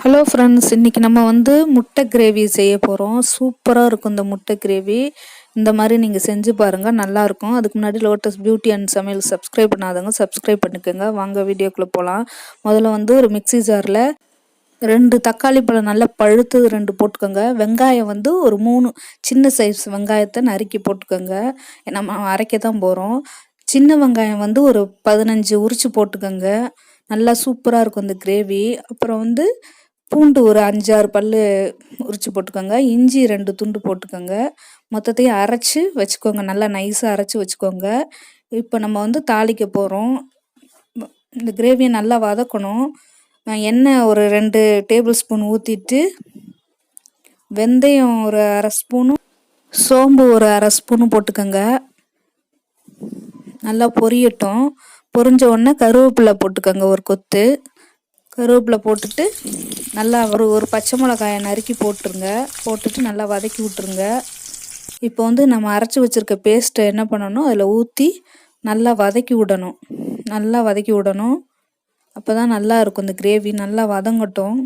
Hello friends, இன்றைக்கி நம்ம முட்டை கிரேவி செய்ய போகிறோம். சூப்பராக இருக்கும் இந்த முட்டை கிரேவி. இந்த மாதிரி நீங்கள் செஞ்சு பாருங்கள், நல்லாயிருக்கும். அதுக்கு முன்னாடி லோட்டஸ் பியூட்டி அண்ட் சமையல் சப்ஸ்கிரைப் பண்ணாதவங்க சப்ஸ்கிரைப் பண்ணிக்கோங்க. வாங்க வீடியோக்குள்ளே போகலாம். முதல்ல ஒரு மிக்ஸி ஜாரில் 2 தக்காளி பழம் நல்லா பழுத்தது 2 போட்டுக்கோங்க. வெங்காயம் ஒரு 3 சின்ன சைஸ் வெங்காயத்தை நறுக்கி போட்டுக்கோங்க. நம்ம அரைக்க தான் போகிறோம். சின்ன வெங்காயம் ஒரு 15 உரித்து போட்டுக்கோங்க. நல்லா சூப்பராக இருக்கும் இந்த கிரேவி. அப்புறம் பூண்டு ஒரு 5-6 பல்லு உரித்து போட்டுக்கோங்க. இஞ்சி 2 துண்டு போட்டுக்கோங்க. மொத்தத்தையும் அரைச்சி வச்சுக்கோங்க. நல்லா நைஸாக அரைச்சி வச்சுக்கோங்க. இப்போ நம்ம தாளிக்க போகிறோம். இந்த கிரேவியை நல்லா வதக்கணும். எண்ணெய் ஒரு 2 டேபிள் ஸ்பூன் ஊற்றிட்டு, வெந்தயம் ஒரு 1/2 ஸ்பூனும் சோம்பு ஒரு 1/2 ஸ்பூனும் போட்டுக்கோங்க. நல்லா பொரியட்டும். பொரிஞ்ச உடனே கருவேப்பிலை போட்டுக்கோங்க, ஒரு கொத்து கருவேப்பிலை போட்டுட்டு நல்லா ஒரு பச்சை மிளகாயை நறுக்கி போட்டுருங்க. போட்டுட்டு நல்லா வதக்கி விட்டுருங்க. இப்போ நம்ம அரைச்சி வச்சுருக்க பேஸ்ட்டை என்ன பண்ணணும், அதில் ஊற்றி நல்லா வதக்கி விடணும். அப்போ தான் நல்லா இருக்கும் இந்த கிரேவி. நல்லா வதங்கட்டும்.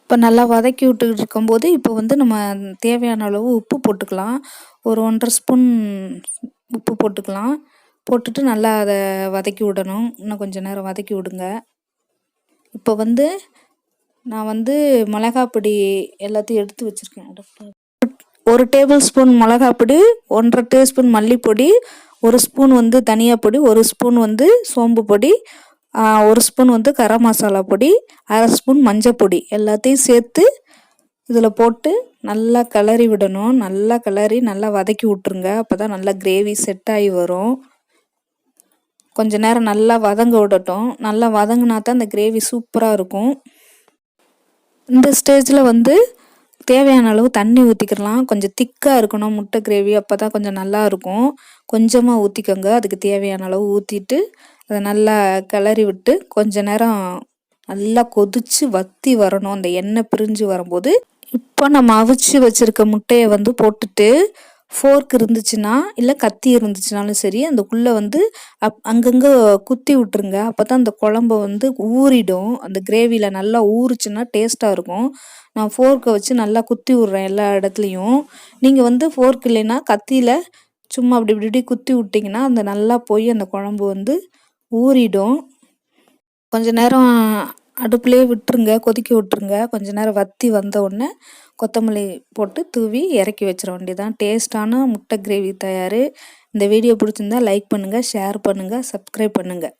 இப்போ நல்லா வதக்கி விட்டுக்கிட்டு இருக்கும்போது இப்போ நம்ம தேவையான அளவு உப்பு போட்டுக்கலாம். ஒரு 1/2 ஸ்பூன் உப்பு போட்டுக்கலாம். போட்டுட்டு நல்லா அதை வதக்கி விடணும். இன்னும் கொஞ்சம் நேரம் வதக்கி விடுங்க. இப்போ நான் மிளகாப்பொடி எல்லாத்தையும் எடுத்து வச்சுருக்கேன். 1 டேபிள் ஸ்பூன் மிளகாப்பொடி, 1/2 டீஸ்பூன் மல்லிப்பொடி, 1 ஸ்பூன் தனியா பொடி, 1 ஸ்பூன் சோம்பு பொடி, 1 ஸ்பூன் கரம் மசாலா பொடி, 1/2 ஸ்பூன் மஞ்சள் பொடி எல்லாத்தையும் சேர்த்து இதில் போட்டு நல்லா கிளறி விடணும். நல்லா கிளறி நல்லா வதக்கி விட்ருங்க. அப்போ தான் நல்லா கிரேவி செட் ஆகி வரும். கொஞ்ச நேரம் நல்லா வதங்க விடட்டும். நல்லா வதங்கினா தான் இந்த கிரேவி சூப்பராக இருக்கும். இந்த ஸ்டேஜில் தேவையான அளவு தண்ணி ஊற்றிக்கலாம். கொஞ்சம் திக்காக இருக்கணும் முட்டை கிரேவி. அப்போ தான் கொஞ்சம் நல்லா இருக்கும். கொஞ்சமாக ஊற்றிக்கோங்க. அதுக்கு தேவையான அளவு ஊற்றிட்டு அதை நல்லா கிளறி விட்டு கொஞ்ச நேரம் நல்லா கொதித்து வற்றி வரணும். அந்த எண்ணெய் பிரிஞ்சு வரும்போது இப்போ நம்ம அவிச்சு வச்சுருக்க முட்டையை போட்டுட்டு, ஃபோர்க் இருந்துச்சுன்னா இல்லை கத்தி இருந்துச்சுனாலும் சரி, அந்தக்குள்ளே அங்கங்கே குத்தி விட்டுருங்க. அப்போ தான் அந்த குழம்பு ஊறிடும். அந்த கிரேவியில் நல்லா ஊறுச்சுன்னா டேஸ்ட்டாக இருக்கும். நான் ஃபோர்க்கை வச்சு நல்லா குத்தி விட்றேன் எல்லா இடத்துலையும். நீங்கள் ஃபோர்க் இல்லைன்னா கத்தியில் சும்மா அப்படி இப்படி குத்தி விட்டிங்கன்னா அந்த நல்லா போய் அந்த குழம்பு ஊறிடும். கொஞ்ச நேரம் அடுப்புலேயே விட்டுருங்க, கொதிக்க விட்டுருங்க. கொஞ்ச நேரம் வற்றி வந்த உடனே கொத்தமல்லி போட்டு தூவி இறக்கி வச்சிட வேண்டியதான். டேஸ்டான முட்டை கிரேவி தயார். இந்த வீடியோ பிடிச்சிருந்தா லைக் பண்ணுங்கள், ஷேர் பண்ணுங்கள், சப்ஸ்கிரைப் பண்ணுங்கள்.